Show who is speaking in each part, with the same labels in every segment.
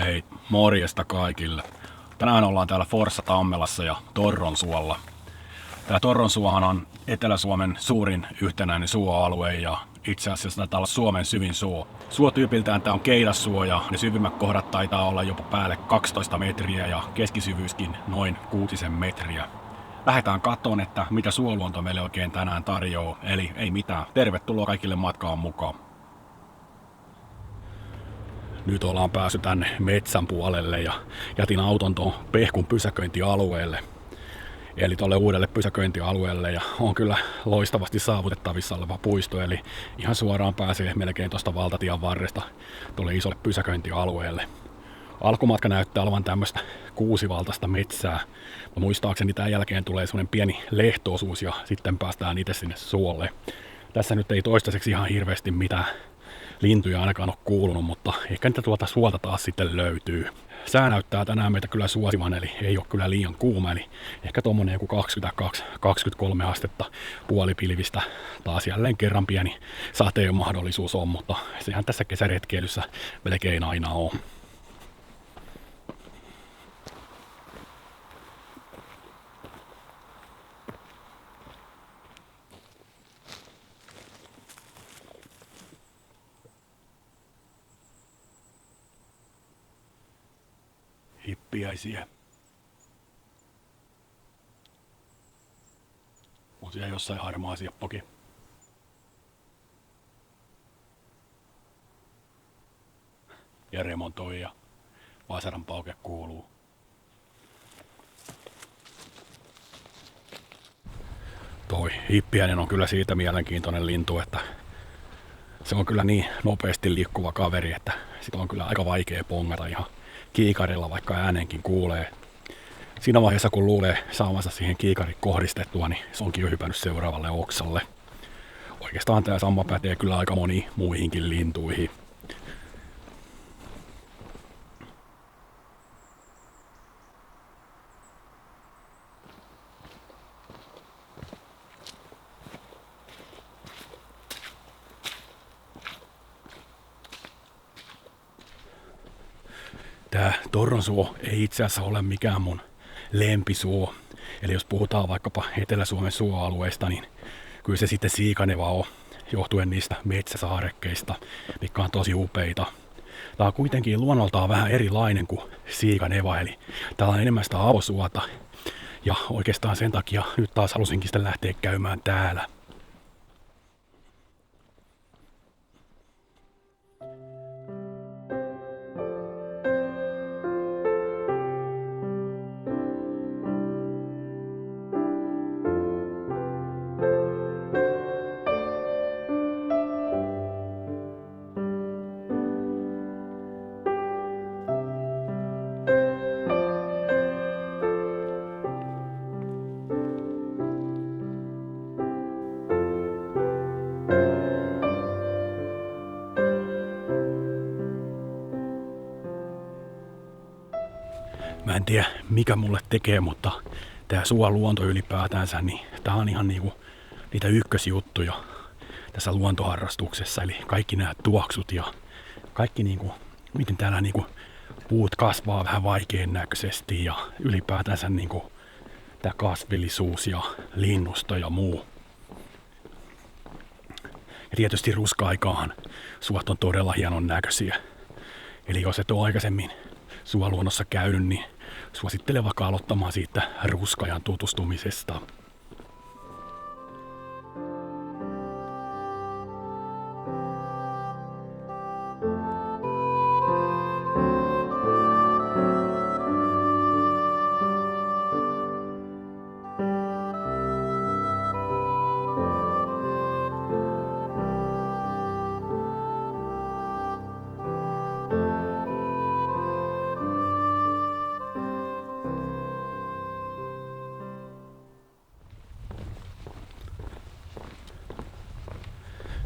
Speaker 1: Hei, morjesta kaikille. Tänään ollaan täällä Forssa Tammelassa ja Torronsuolla. Tää Torronsuohan on Etelä-Suomen suurin yhtenäinen suoalue ja itse asiassa taitaa olla Suomen syvin suo. Suotyypiltään tää on keidassuo ja ne syvimmät kohdat taitaa olla jopa päälle 12 metriä ja keskisyvyyskin noin 6 metriä. Lähdetään katsomaan, että mitä suoluonto meille oikein tänään tarjoaa. Eli ei mitään. Tervetuloa kaikille matkaan mukaan. Nyt ollaan päässyt tänne metsän puolelle ja jätin auton tuon Pehkun pysäköintialueelle. Eli tuolle uudelle pysäköintialueelle ja on kyllä loistavasti saavutettavissa oleva puisto. Eli ihan suoraan pääsee melkein tuosta valtatien varresta tuolle isolle pysäköintialueelle. Alkumatka näyttää olevan tämmöistä kuusivaltaista metsää. Muistaakseni tämän jälkeen tulee semmoinen pieni lehtoosuus ja sitten päästään itse sinne suolle. Tässä nyt ei toistaiseksi ihan hirveästi mitään lintuja ainakaan ole kuulunut, mutta ehkä niitä tuolta suolta taas sitten löytyy. Sää näyttää tänään meitä kyllä suosivan, eli ei ole kyllä liian kuuma, eli ehkä tommonen joku 22-23 astetta puolipilvistä. Taas jälleen kerran pieni sateen mahdollisuus on, mutta sehän tässä kesäretkeilyssä melkein aina on. Hippiäisiä. On siellä jossain harmaa sieppokin. Ja remontoi ja vasaran pauke kuuluu. Toi hippiäinen on kyllä siitä mielenkiintoinen lintu, että se on kyllä niin nopeasti liikkuva kaveri, että sitä on kyllä aika vaikea pongata ihan kiikarilla, vaikka äänenkin kuulee. Siinä vaiheessa, kun luulee saamansa siihen kiikarin kohdistettua, niin se onkin jo hypännyt seuraavalle oksalle. Oikeastaan tämä sama pätee kyllä aika moniin muihinkin lintuihin. Tää Torronsuo ei itse asiassa ole mikään mun lempisuo. Eli jos puhutaan vaikkapa Etelä-Suomen suoalueista, niin kyllä se sitten Siikaneva on, johtuen niistä metsäsaarekkeista, mitkä on tosi upeita. Tää on kuitenkin luonnoltaan vähän erilainen kuin Siikaneva, eli täällä on enemmän sitä avosuota. Ja oikeastaan sen takia nyt taas halusinkin sitten lähteä käymään täällä. Mä en tiedä mikä mulle tekee, mutta tää suoluonto ylipäätänsä, niin tää on ihan niinku niitä ykkösjuttuja tässä luontoharrastuksessa. Eli kaikki nämä tuoksut ja kaikki niinku, miten täällä niinku puut kasvaa vähän vaikean näköisesti ja ylipäätänsä niinku tää kasvillisuus ja linnusto ja muu. Ja tietysti ruska-aikaan suot on todella hienon näköisiä. Eli jos et ole aikaisemmin suoluonnossa käynyt, niin suosittelen vaikka aloittamaan siitä ruskajan tutustumisesta.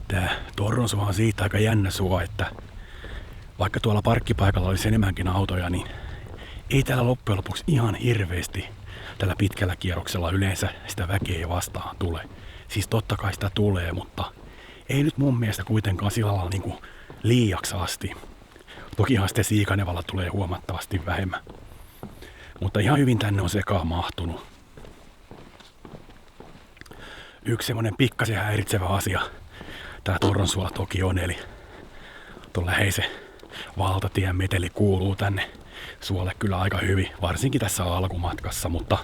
Speaker 1: Tää Torronsuo on siitä aika jännä suo, että vaikka tuolla parkkipaikalla olisi enemmänkin autoja, niin ei täällä loppujen lopuksi ihan hirveästi tällä pitkällä kierroksella yleensä sitä väkeä vastaan tule. Siis totta kai sitä tulee, mutta ei nyt mun mielestä kuitenkaan sillä lailla niin kuin liiaksi asti. Tokihan sitten Siikainevalla tulee huomattavasti vähemmän. Mutta ihan hyvin tänne on sekaan mahtunut. Yksi semmonen pikkasen häiritsevä asia tää Torronsuolla toki on, eli tuon läheisen valtatien meteli kuuluu tänne suolle kyllä aika hyvin, varsinkin tässä alkumatkassa, mutta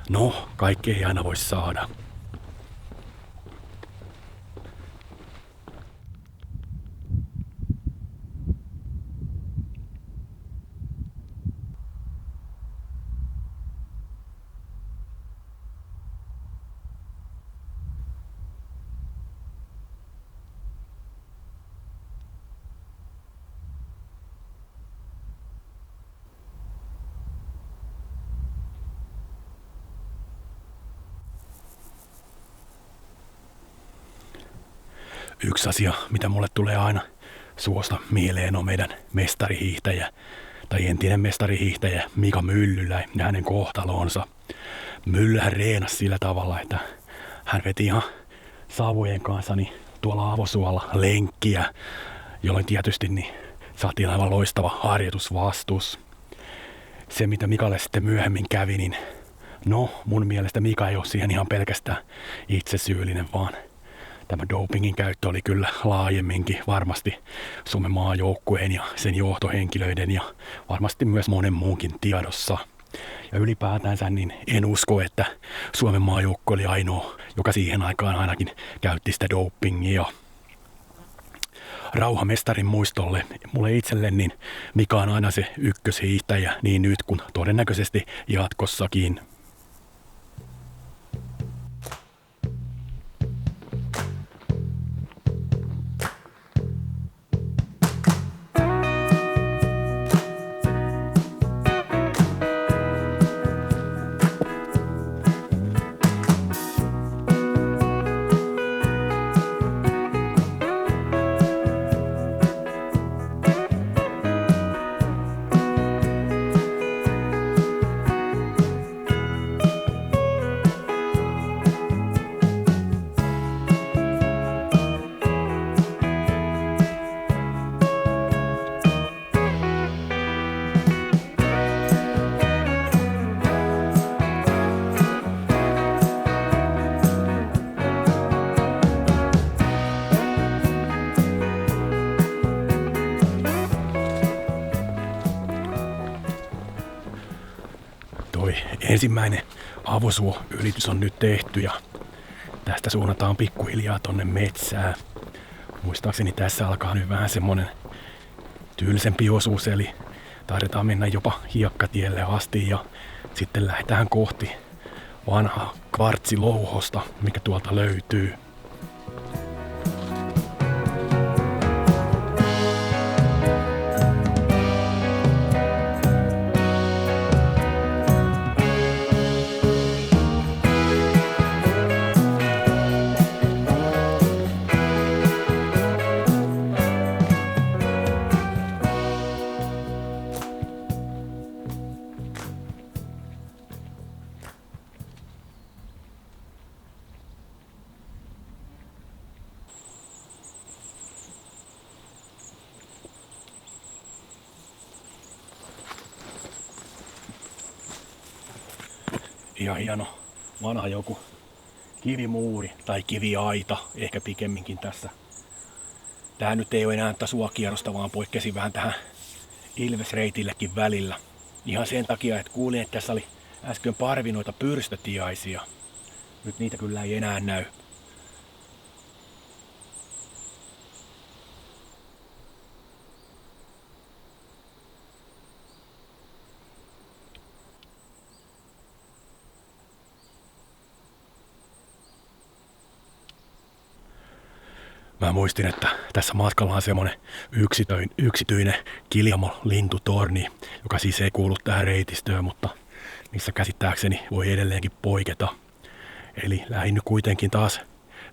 Speaker 1: no, kaikki ei aina voi saada. Yksi asia, mitä mulle tulee aina suosta mieleen, on meidän mestarihiihtäjä, tai entinen mestarihiihtäjä Mika Myllylä ja hänen kohtalonsa. Myllähän reenasi sillä tavalla, että hän veti ihan saavujen kanssa niin tuolla avosuolla lenkkiä, jolloin tietysti niin saatiin aivan loistava harjoitusvastus. Se, mitä Mikalle sitten myöhemmin kävi, niin no, mun mielestä Mika ei ole siihen ihan pelkästään itsesyyllinen, vaan tämä dopingin käyttö oli kyllä laajemminkin varmasti Suomen maajoukkueen ja sen johtohenkilöiden ja varmasti myös monen muunkin tiedossa. Ja ylipäätänsä niin en usko, että Suomen maajoukkue oli ainoa, joka siihen aikaan ainakin käytti sitä dopingia. Rauhamestarin muistolle mulle itselle niin Mika on aina se ykköshiihtäjä niin nyt kuin todennäköisesti jatkossakin. Ensimmäinen avosuo-ylitys on nyt tehty ja tästä suunnataan pikkuhiljaa tonne metsään. Muistaakseni tässä alkaa nyt vähän semmonen tylsempi osuus, eli taidetaan mennä jopa hiekkatielle asti ja sitten lähdetään kohti vanhaa kvartsilouhosta, mikä tuolta löytyy. Ihan hieno vanha joku kivimuuri tai kiviaita, ehkä pikemminkin tässä. Tää nyt ei ole enää suokierrosta, vaan poikkesi vähän tähän Ilvesreitillekin välillä. Ihan sen takia, että kuulin, että tässä oli äsken parvinoita pyrstötiaisia. Nyt niitä kyllä ei enää näy. Mä muistin, että tässä matkalla on semmonen yksityinen Kiljamo lintutorni, joka siis ei kuulu tähän reitistöön, mutta missä käsittääkseni voi edelleenkin poiketa. Eli lähdin nyt kuitenkin taas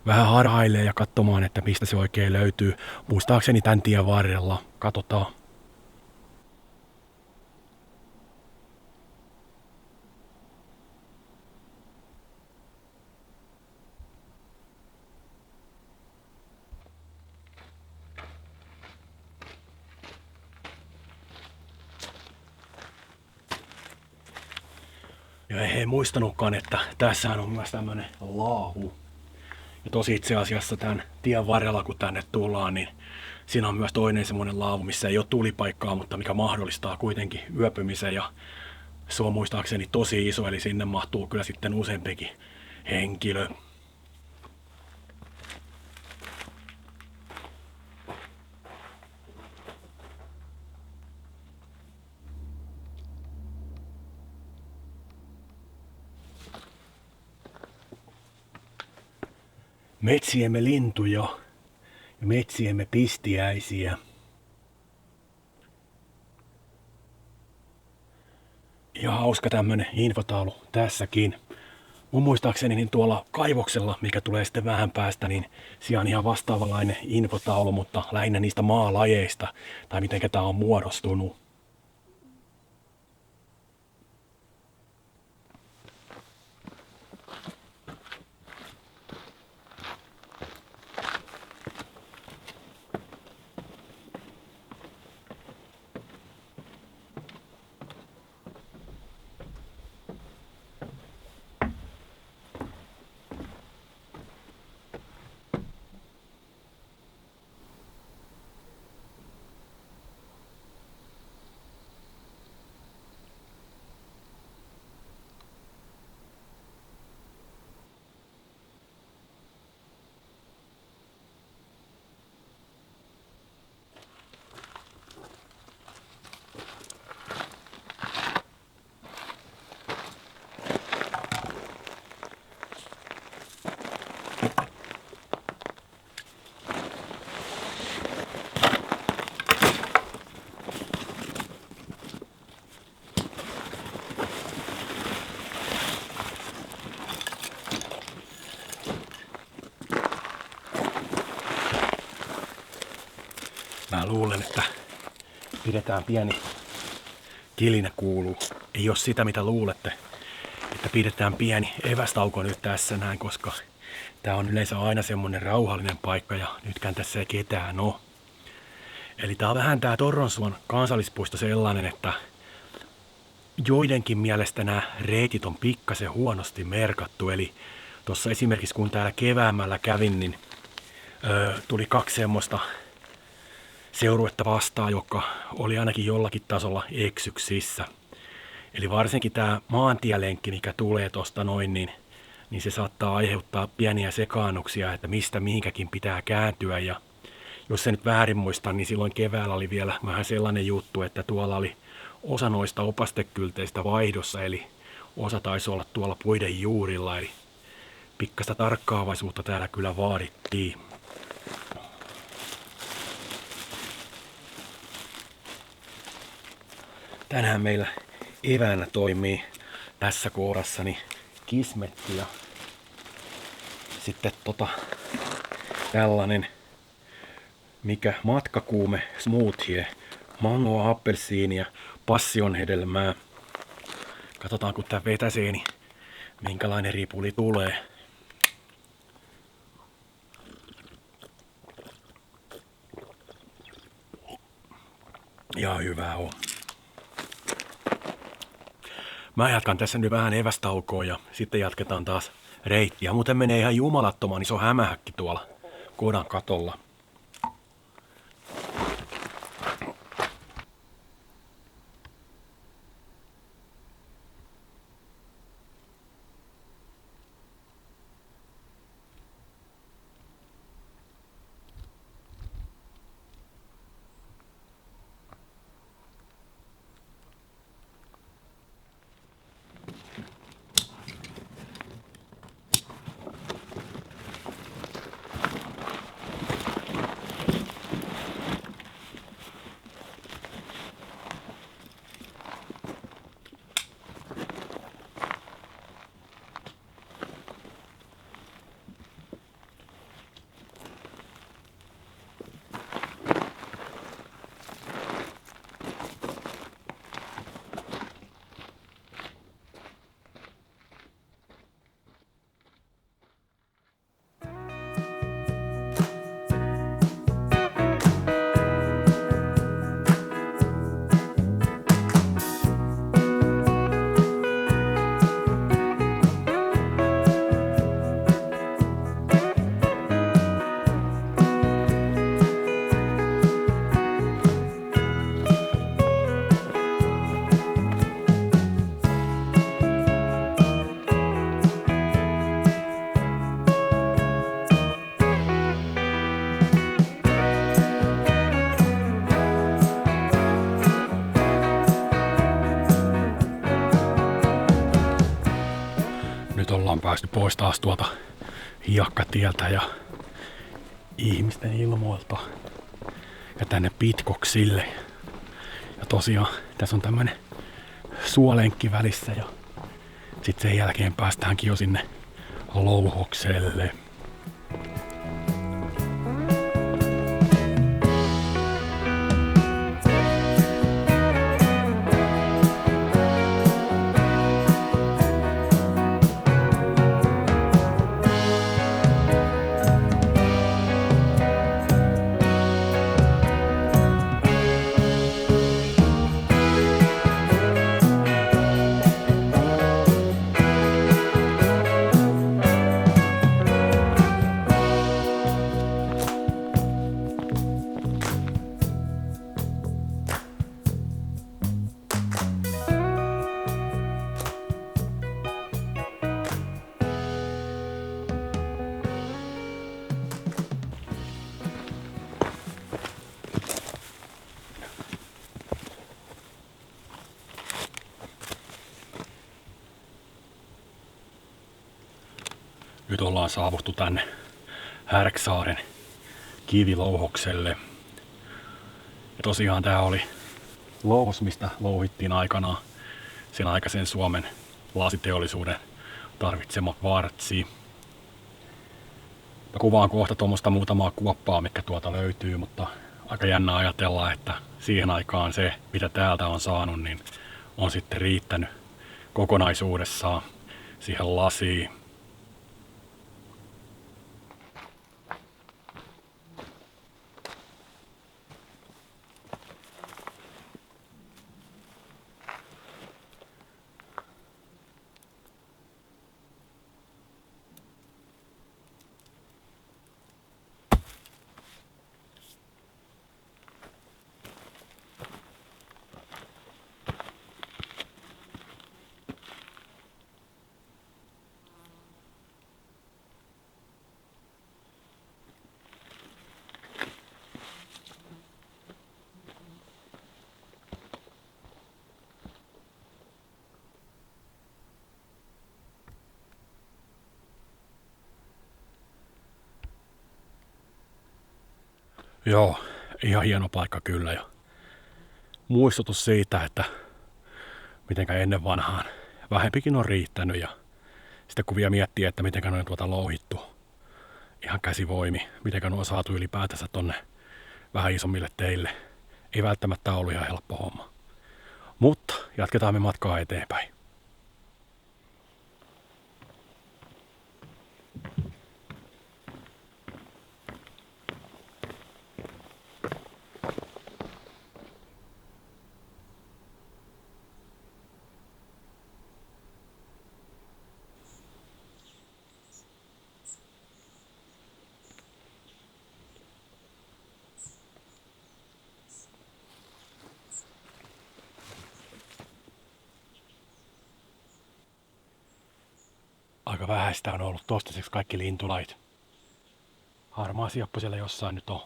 Speaker 1: vähän harhailemaan ja katsomaan, että mistä se oikein löytyy. Muistaakseni tän tien varrella. Katsotaan. Ja ei muistanutkaan, että tässähän on myös tämmönen laahu. Ja tosi itse asiassa tämän tien varrella, kun tänne tullaan, niin siinä on myös toinen semmoinen laavu, missä ei ole tulipaikkaa, mutta mikä mahdollistaa kuitenkin yöpymisen. Ja se on muistaakseni tosi iso, eli sinne mahtuu kyllä sitten useampikin henkilö. Metsiemme lintuja ja metsiemme pistiäisiä. Ja hauska tämmönen infotaulu tässäkin. Mun muistaakseni niin tuolla kaivoksella, mikä tulee sitten vähän päästä, niin siellä on ihan vastaavanlainen infotaulu, mutta lähinnä niistä maalajeista tai miten tää on muodostunut. Mä luulen, että pidetään pieni kilinä kuuluu. Ei oo sitä mitä luulette, että pidetään pieni evästauko nyt tässä näin, koska tää on yleensä aina semmonen rauhallinen paikka ja nytkään tässä ei ketään oo. Eli tää on vähän tää Torronsuon kansallispuisto sellainen, että joidenkin mielestä nämä reitit on pikkasen huonosti merkattu. Eli tuossa esimerkiksi kun täällä keväämällä kävin, niin tuli 2 semmoista seuruetta vastaan, joka oli ainakin jollakin tasolla eksyksissä. Eli varsinkin tämä maantielenkki, mikä tulee tuosta noin, niin se saattaa aiheuttaa pieniä sekaannuksia, että mistä mihinkäkin pitää kääntyä. Ja jos se nyt väärin muistan, niin silloin keväällä oli vielä vähän sellainen juttu, että tuolla oli osa noista opastekylteistä vaihdossa, eli osa taisi olla tuolla puiden juurilla, eli pikkasta tarkkaavaisuutta täällä kyllä vaadittiin. Tänään meillä eväänä toimii tässä kohdassani kismetti ja sitten tällainen matkakuume smoothie, mangoa, appelsiinia, passionhedelmää. Katsotaan kun tää vetäsee, niin minkälainen ripuli tulee. Ja hyvä on. Mä jatkan tässä nyt vähän evästaukoa ja sitten jatketaan taas reittiä. Muuten menee ihan jumalattoman iso hämähäkki tuolla kodan katolla. päästy pois taas tuolta hiekkatieltä ja ihmisten ilmoilta ja tänne Pitkoksille. Ja tosiaan tässä on tämmönen suolenkki välissä ja sitten sen jälkeen päästäänkin jo sinne Louhokselle. Nyt ollaan saavuttu tänne Härksaaren Kivilouhokselle. Ja tosiaan tää oli louhos, mistä louhittiin aikanaan sen aikaisen Suomen lasiteollisuuden tarvitsema kvartsi. Mä kuvaan kohta tuommoista muutamaa kuoppaa, mitkä tuolta löytyy, mutta aika jännä ajatella, että siihen aikaan se, mitä täältä on saanut, niin on sitten riittänyt kokonaisuudessaan siihen lasiin. Joo, ihan hieno paikka kyllä ja muistutus siitä, että mitenkä ennen vanhaan vähempikin on riittänyt ja sitten kun vielä miettii, että mitenkä ne on tuota louhittu ihan käsivoimi, mitenkä ne on saatu ylipäätänsä tonne vähän isommille teille, ei välttämättä ollut ihan helppo homma. Mutta jatketaan me matkaa eteenpäin. Aika vähäistä on ollut toistaiseksi kaikki lintulait. Harmaa sieppo siellä jossain nyt on.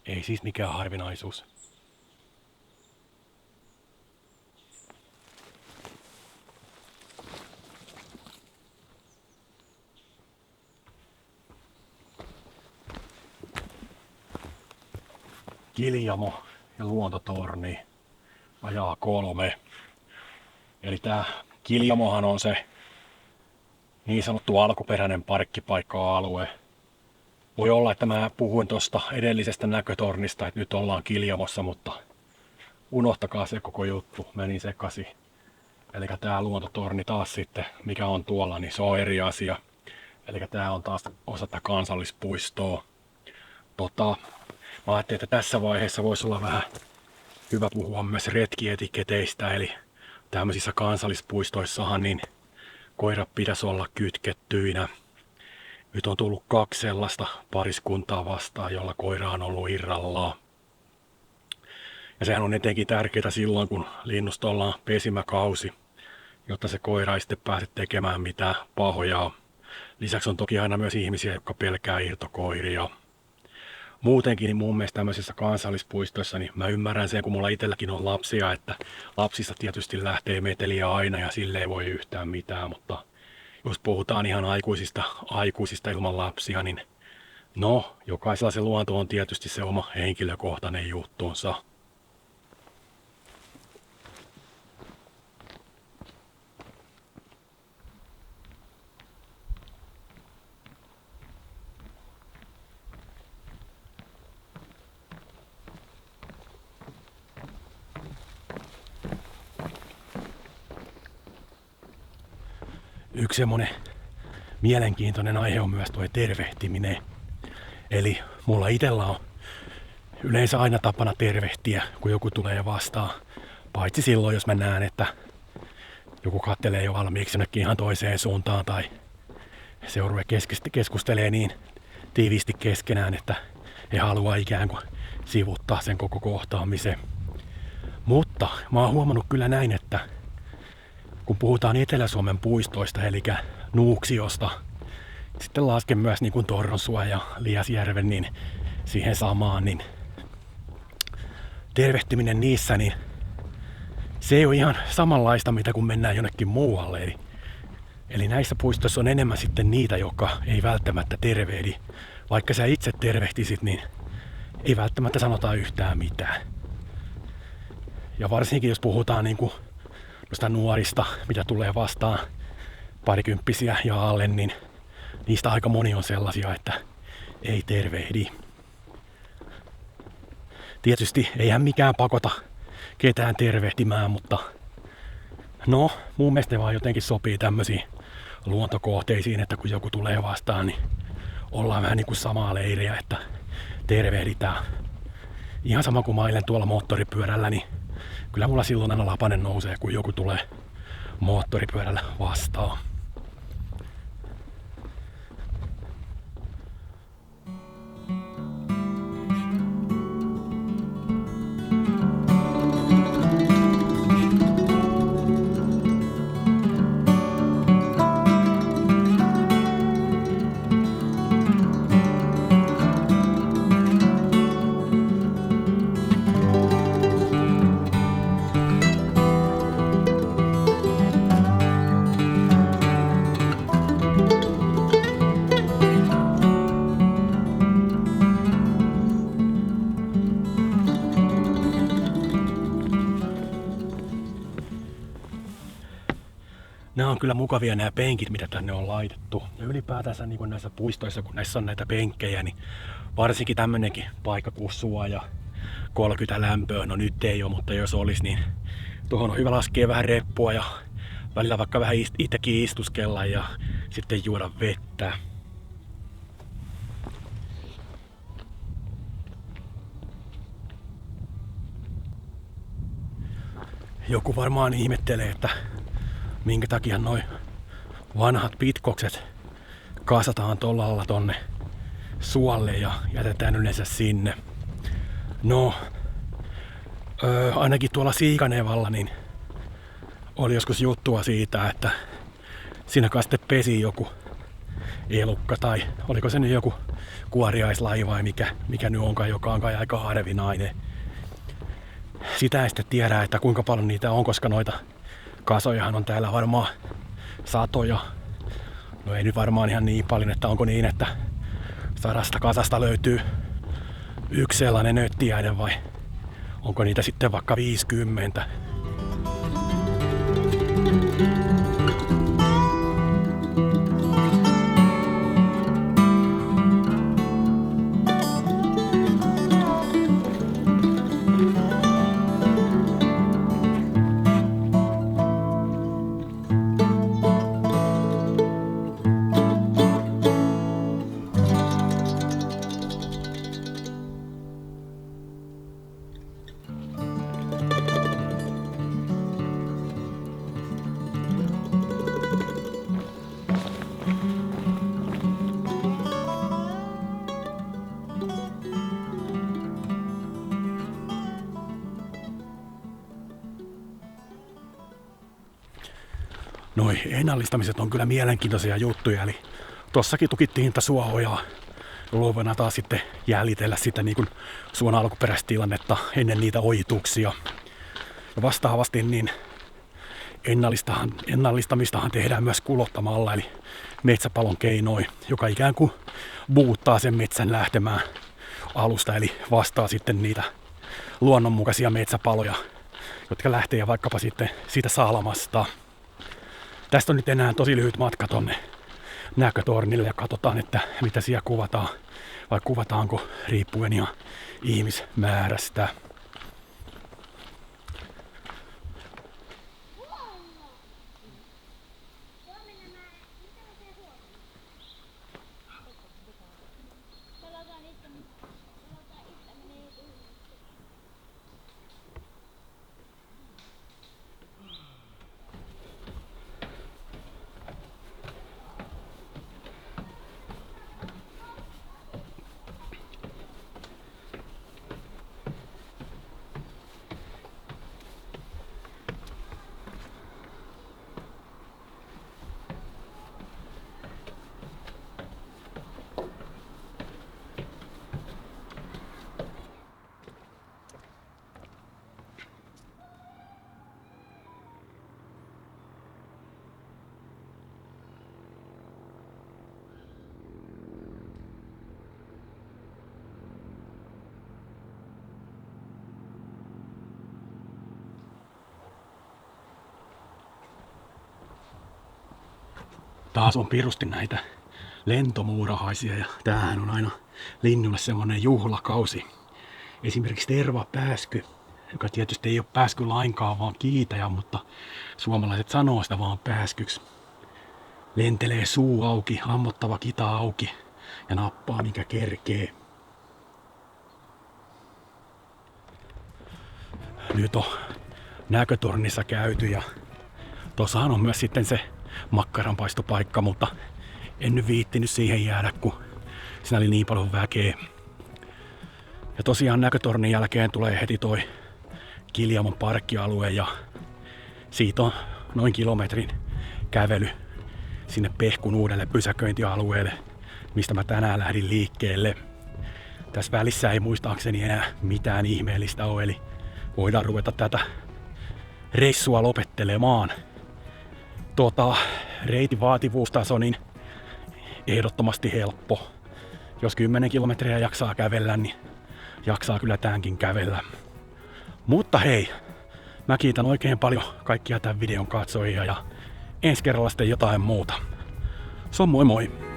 Speaker 1: Ei siis mikään harvinaisuus. Kiljamo ja luontotorni ajaa 3. Eli tää Kiljamohan on se niin sanottu alkuperäinen parkkipaikka-alue. Voi olla, että mä puhuin tuosta edellisestä näkötornista, että nyt ollaan Kiljamossa, mutta unohtakaa se koko juttu, meni sekaisin. Eli tää luontotorni taas sitten, mikä on tuolla, niin se on eri asia. Eli tää on taas osa tätä kansallispuistoa. Mä ajattelin, että tässä vaiheessa voisi olla vähän hyvä puhua myös retkietiketeistä, eli tämmöisissä kansallispuistoissahan niin koirat pitäisi olla kytkettyinä. Nyt on tullut 2 sellaista pariskuntaa vastaan, jolla koira on ollut irrallaan. Ja sehän on etenkin tärkeää silloin, kun linnustolla on pesimäkausi, jotta se koira ei sitten pääse tekemään mitään pahoja. Lisäksi on toki aina myös ihmisiä, jotka pelkää irtokoiria. muutenkin niin mun mielestä tämmöisissä kansallispuistoissa, niin mä ymmärrän sen, kun mulla itselläkin on lapsia, että lapsista tietysti lähtee meteliä aina ja sille ei voi yhtään mitään, mutta jos puhutaan ihan aikuisista ilman lapsia, niin no, jokaisella se luonto on tietysti se oma henkilökohtainen juttuunsa. Yksi semmonen mielenkiintoinen aihe on myös tuo tervehtiminen. Eli mulla itellä on yleensä aina tapana tervehtiä, kun joku tulee vastaan. Paitsi silloin, jos mä näen, että joku kattelee jo valmiiksi jonnekin ihan toiseen suuntaan tai seurue keskustelee niin tiiviisti keskenään, että he haluaa ikään kuin sivuttaa sen koko kohtaamisen. Mutta mä oon huomannut kyllä näin, että kun puhutaan Etelä-Suomen puistoista, eli Nuuksiosta, sitten lasken myös niin kuin Torronsua ja Liasjärven niin siihen samaan, niin tervehtiminen niissä, niin se ei ole ihan samanlaista, mitä kun mennään jonnekin muualle. Eli näissä puistoissa on enemmän sitten niitä, jotka ei välttämättä tervehdi. Vaikka sä itse tervehtisit, niin ei välttämättä sanota yhtään mitään. Ja varsinkin jos puhutaan niin kuin noista nuorista, mitä tulee vastaan, parikymppisiä ja alle, niin niistä aika moni on sellaisia, että ei tervehdi. Tietysti eihän mikään pakota ketään tervehtimään, mutta no, mun mielestä ne vaan jotenkin sopii tämmöisiin luontokohteisiin, että kun joku tulee vastaan, niin ollaan vähän niin kuin samaa leiriä, että tervehditään. Ihan sama kuin mailen tuolla moottoripyörällä, niin kyllä mulla silloin aina lapanen nousee, kun joku tulee moottoripyörällä vastaan. Nämä on kyllä mukavia nämä penkit, mitä tänne on laitettu. Ja ylipäätänsä niin kuin näissä puistoissa, kun näissä on näitä penkkejä, niin varsinkin tämmönenkin paikka kuin suoja, 30 lämpöä, no nyt ei ole, mutta jos olisi, niin tuohon on hyvä laskea vähän reppua ja välillä vaikka vähän itsekin istuskella ja sitten juoda vettä. Joku varmaan ihmettelee, että minkä takia noi vanhat pitkokset kasataan tolla lailla tonne suolle ja jätetään yleensä sinne. No, ainakin tuolla Siikaneevalla niin oli joskus juttua siitä, että siinä kai sitten pesi joku elukka tai oliko se nyt joku kuoriaislaji vai mikä nyt onkaan, joka on kai aika harvinainen. Sitä ei sitten tiedä, että kuinka paljon niitä on, koska noita kasojahan on täällä varmaan satoja. No ei nyt varmaan ihan niin paljon, että onko niin, että 100 kasasta löytyy yksi sellainen nöttiäinen vai onko niitä sitten vaikka 50. Noi ennallistamiset on kyllä mielenkiintoisia juttuja, eli tossakin tukittiin suohojaa luovana taas sitten jäljitellä sitä niin kuin suon alkuperäistä tilannetta ennen niitä ojituksia. Ja vastaavasti niin ennallistamistahan tehdään myös kulottamalla, eli metsäpalon keinoin, joka ikään kuin buuttaa sen metsän lähtemään alusta, eli vastaa sitten niitä luonnonmukaisia metsäpaloja, jotka lähtee vaikkapa sitten siitä Salmasta. Tästä on nyt enää tosi lyhyt matka tonne näkötornille ja katsotaan, että mitä siellä kuvataan, vai kuvataanko riippuen ihan ihmismäärästä. Taas on pirusti näitä lentomuurahaisia ja tämähän on aina linnulle semmonen juhlakausi. Esimerkiksi tervapääsky, joka tietysti ei ole pääsky lainkaan vaan kiitäjä, mutta suomalaiset sanoo sitä vaan pääskyksi. Lentelee suu auki, ammottava kita auki ja nappaa mikä kerkee. Nyt on näkötornissa käyty ja tossahan on myös sitten se makkaranpaistopaikka, mutta en nyt viittinyt siihen jäädä, kun siinä oli niin paljon väkeä. Ja tosiaan näkötornin jälkeen tulee heti toi Kiljamon parkkialue ja siitä on noin kilometrin kävely sinne Pehkun uudelle pysäköintialueelle, mistä mä tänään lähdin liikkeelle. Tässä välissä ei muistaakseni enää mitään ihmeellistä ole, eli voidaan ruveta tätä reissua lopettelemaan. Reitin vaativuustaso niin ehdottomasti helppo. Jos 10 kilometriä jaksaa kävellä, niin jaksaa kyllä tämänkin kävellä. Mutta hei, mä kiitän oikein paljon kaikkia tämän videon katsojia ja ensi kerralla sitten jotain muuta. Se on moi moi!